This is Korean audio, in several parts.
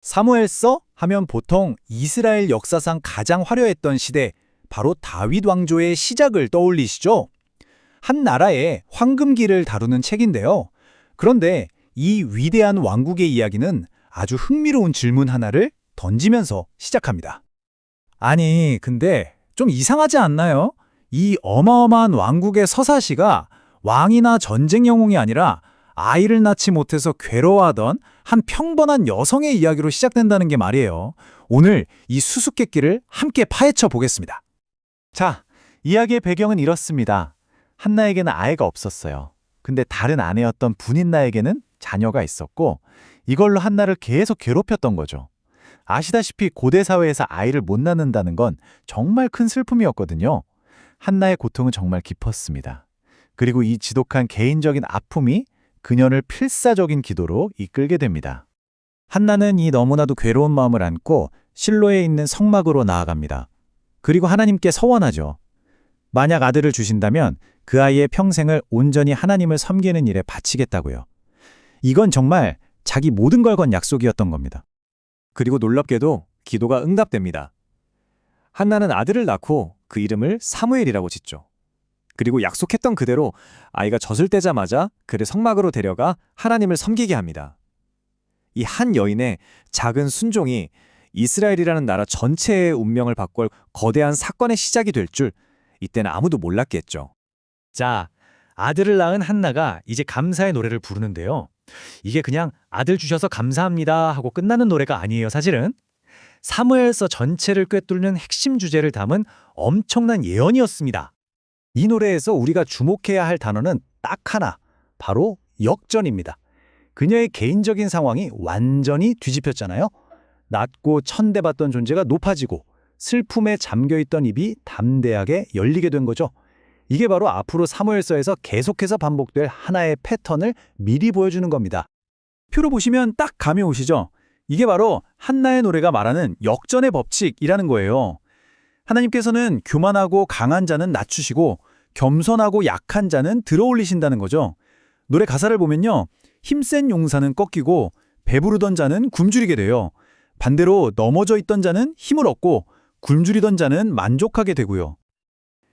사무엘서 하면 보통 이스라엘 역사상 가장 화려했던 시대, 바로 다윗 왕조의 시작을 떠올리시죠? 한 나라의 황금기를 다루는 책인데요. 그런데 이 위대한 왕국의 이야기는 아주 흥미로운 질문 하나를 던지면서 시작합니다. 아니, 근데 좀 이상하지 않나요? 이 어마어마한 왕국의 서사시가 왕이나 전쟁 영웅이 아니라 아이를 낳지 못해서 괴로워하던 한 평범한 여성의 이야기로 시작된다는 게 말이에요. 오늘 이 수수께끼를 함께 파헤쳐 보겠습니다. 자, 이야기의 배경은 이렇습니다. 한나에게는 아이가 없었어요. 근데 다른 아내였던 분인나에게는 자녀가 있었고 이걸로 한나를 계속 괴롭혔던 거죠. 아시다시피 고대 사회에서 아이를 못 낳는다는 건 정말 큰 슬픔이었거든요. 한나의 고통은 정말 깊었습니다. 그리고 이 지독한 개인적인 아픔이 그녀를 필사적인 기도로 이끌게 됩니다. 한나는 이 너무나도 괴로운 마음을 안고 실로에 있는 성막으로 나아갑니다. 그리고 하나님께 서원하죠. 만약 아들을 주신다면 그 아이의 평생을 온전히 하나님을 섬기는 일에 바치겠다고요. 이건 정말 자기 모든 걸 건 약속이었던 겁니다. 그리고 놀랍게도 기도가 응답됩니다. 한나는 아들을 낳고 그 이름을 사무엘이라고 짓죠. 그리고 약속했던 그대로 아이가 젖을 떼자마자 그를 성막으로 데려가 하나님을 섬기게 합니다. 이 한 여인의 작은 순종이 이스라엘이라는 나라 전체의 운명을 바꿀 거대한 사건의 시작이 될 줄 이때는 아무도 몰랐겠죠. 자, 아들을 낳은 한나가 이제 감사의 노래를 부르는데요. 이게 그냥 아들 주셔서 감사합니다 하고 끝나는 노래가 아니에요, 사실은. 사무엘서 전체를 꿰뚫는 핵심 주제를 담은 엄청난 예언이었습니다. 이 노래에서 우리가 주목해야 할 단어는 딱 하나, 바로 역전입니다. 그녀의 개인적인 상황이 완전히 뒤집혔잖아요. 낮고 천대받던 존재가 높아지고 슬픔에 잠겨있던 입이 담대하게 열리게 된 거죠. 이게 바로 앞으로 사무엘서에서 계속해서 반복될 하나의 패턴을 미리 보여주는 겁니다. 표로 보시면 딱 감이 오시죠? 이게 바로 한나의 노래가 말하는 역전의 법칙이라는 거예요. 하나님께서는 교만하고 강한 자는 낮추시고 겸손하고 약한 자는 들어올리신다는 거죠. 노래 가사를 보면요. 힘센 용사는 꺾이고 배부르던 자는 굶주리게 돼요. 반대로 넘어져 있던 자는 힘을 얻고 굶주리던 자는 만족하게 되고요.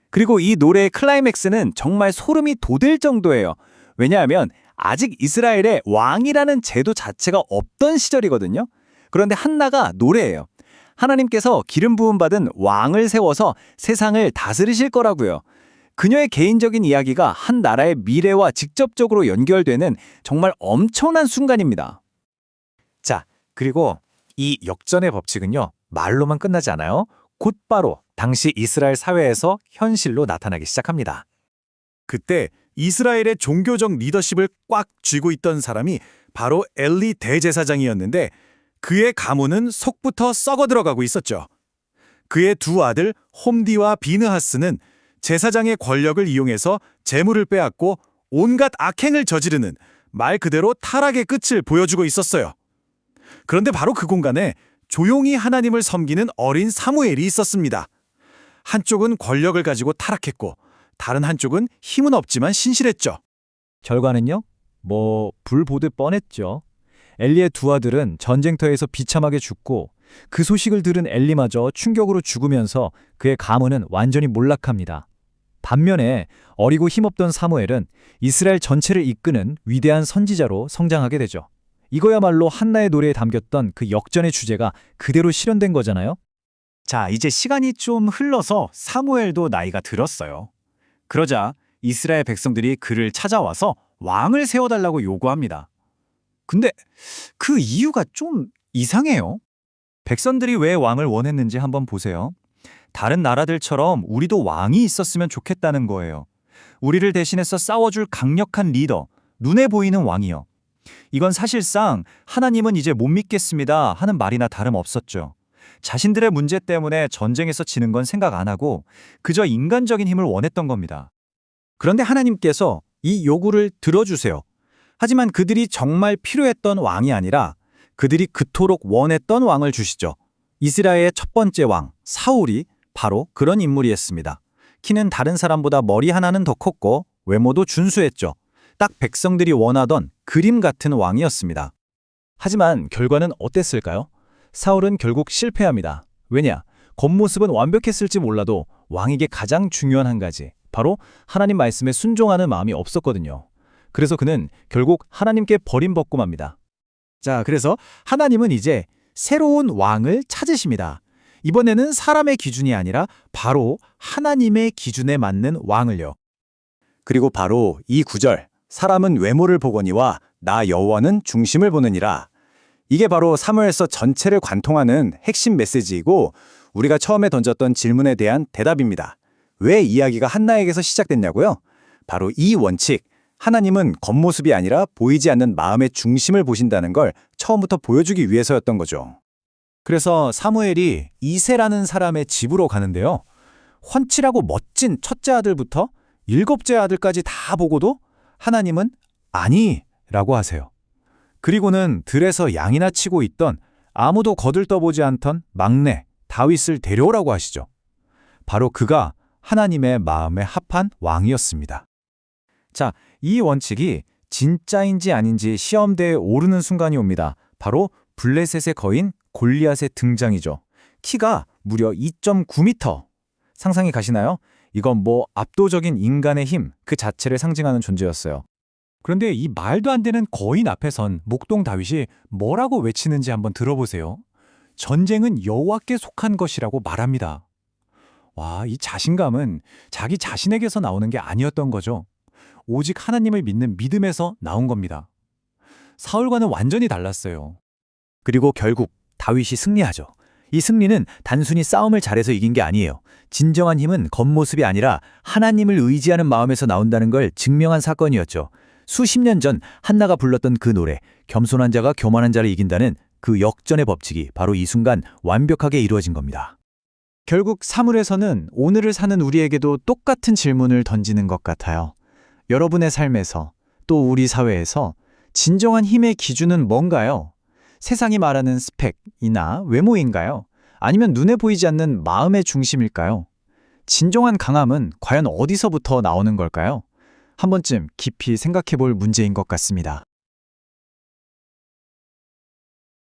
그리고 이 노래의 클라이맥스는 정말 소름이 돋을 정도예요. 왜냐하면 아직 이스라엘에 왕이라는 제도 자체가 없던 시절이거든요. 그런데 한나가 노래예요. 하나님께서 기름 부음 받은 왕을 세워서 세상을 다스리실 거라고요. 그녀의 개인적인 이야기가 한 나라의 미래와 직접적으로 연결되는 정말 엄청난 순간입니다. 자, 그리고 이 역전의 법칙은요, 말로만 끝나지 않아요. 곧바로 당시 이스라엘 사회에서 현실로 나타나기 시작합니다. 그때 이스라엘의 종교적 리더십을 꽉 쥐고 있던 사람이 바로 엘리 대제사장이었는데 그의 가문은 속부터 썩어 들어가고 있었죠. 그의 두 아들 홈디와 비느하스는 제사장의 권력을 이용해서 재물을 빼앗고 온갖 악행을 저지르는 말 그대로 타락의 끝을 보여주고 있었어요. 그런데 바로 그 공간에 조용히 하나님을 섬기는 어린 사무엘이 있었습니다. 한쪽은 권력을 가지고 타락했고 다른 한쪽은 힘은 없지만 신실했죠. 결과는요? 불 보듯 뻔했죠. 엘리의 두 아들은 전쟁터에서 비참하게 죽고 그 소식을 들은 엘리마저 충격으로 죽으면서 그의 가문은 완전히 몰락합니다. 반면에 어리고 힘없던 사무엘은 이스라엘 전체를 이끄는 위대한 선지자로 성장하게 되죠. 이거야말로 한나의 노래에 담겼던 그 역전의 주제가 그대로 실현된 거잖아요. 자, 이제 시간이 좀 흘러서 사무엘도 나이가 들었어요. 그러자 이스라엘 백성들이 그를 찾아와서 왕을 세워달라고 요구합니다. 근데 그 이유가 좀 이상해요. 백성들이 왜 왕을 원했는지 한번 보세요. 다른 나라들처럼 우리도 왕이 있었으면 좋겠다는 거예요. 우리를 대신해서 싸워줄 강력한 리더, 눈에 보이는 왕이요. 이건 사실상 하나님은 이제 못 믿겠습니다 하는 말이나 다름없었죠. 자신들의 문제 때문에 전쟁에서 지는 건 생각 안 하고 그저 인간적인 힘을 원했던 겁니다. 그런데 하나님께서 이 요구를 들어주세요. 하지만 그들이 정말 필요했던 왕이 아니라 그들이 그토록 원했던 왕을 주시죠. 이스라엘의 첫 번째 왕, 사울이 바로 그런 인물이었습니다. 키는 다른 사람보다 머리 하나는 더 컸고 외모도 준수했죠. 딱 백성들이 원하던 그림 같은 왕이었습니다. 하지만 결과는 어땠을까요? 사울은 결국 실패합니다. 왜냐? 겉모습은 완벽했을지 몰라도 왕에게 가장 중요한 한 가지, 바로 하나님 말씀에 순종하는 마음이 없었거든요. 그래서 그는 결국 하나님께 버림받고 맙니다. 자, 그래서 하나님은 이제 새로운 왕을 찾으십니다. 이번에는 사람의 기준이 아니라 바로 하나님의 기준에 맞는 왕을요. 그리고 바로 이 구절, 사람은 외모를 보거니와 나 여호와는 중심을 보느니라. 이게 바로 사무엘서 전체를 관통하는 핵심 메시지이고 우리가 처음에 던졌던 질문에 대한 대답입니다. 왜 이야기가 한나에게서 시작됐냐고요? 바로 이 원칙, 하나님은 겉모습이 아니라 보이지 않는 마음의 중심을 보신다는 걸 처음부터 보여주기 위해서였던 거죠. 그래서 사무엘이 이새라는 사람의 집으로 가는데요. 훤칠하고 멋진 첫째 아들부터 일곱째 아들까지 다 보고도 하나님은 아니라고 하세요. 그리고는 들에서 양이나 치고 있던 아무도 거들떠보지 않던 막내 다윗을 데려오라고 하시죠. 바로 그가 하나님의 마음에 합한 왕이었습니다. 자, 이 원칙이 진짜인지 아닌지 시험대에 오르는 순간이 옵니다. 바로 블레셋의 거인 골리앗의 등장이죠. 키가 무려 2.9m. 상상이 가시나요? 이건 뭐 압도적인 인간의 힘 그 자체를 상징하는 존재였어요. 그런데 이 말도 안 되는 거인 앞에선 목동 다윗이 뭐라고 외치는지 한번 들어보세요. 전쟁은 여호와께 속한 것이라고 말합니다. 와, 이 자신감은 자기 자신에게서 나오는 게 아니었던 거죠. 오직 하나님을 믿는 믿음에서 나온 겁니다. 사울과는 완전히 달랐어요. 그리고 결국 다윗이 승리하죠. 이 승리는 단순히 싸움을 잘해서 이긴 게 아니에요. 진정한 힘은 겉모습이 아니라 하나님을 의지하는 마음에서 나온다는 걸 증명한 사건이었죠. 수십 년 전 한나가 불렀던 그 노래, 겸손한 자가 교만한 자를 이긴다는 그 역전의 법칙이 바로 이 순간 완벽하게 이루어진 겁니다. 결국 사물에서는 오늘을 사는 우리에게도 똑같은 질문을 던지는 것 같아요. 여러분의 삶에서 또 우리 사회에서 진정한 힘의 기준은 뭔가요? 세상이 말하는 스펙이나 외모인가요? 아니면 눈에 보이지 않는 마음의 중심일까요? 진정한 강함은 과연 어디서부터 나오는 걸까요? 한 번쯤 깊이 생각해 볼 문제인 것 같습니다.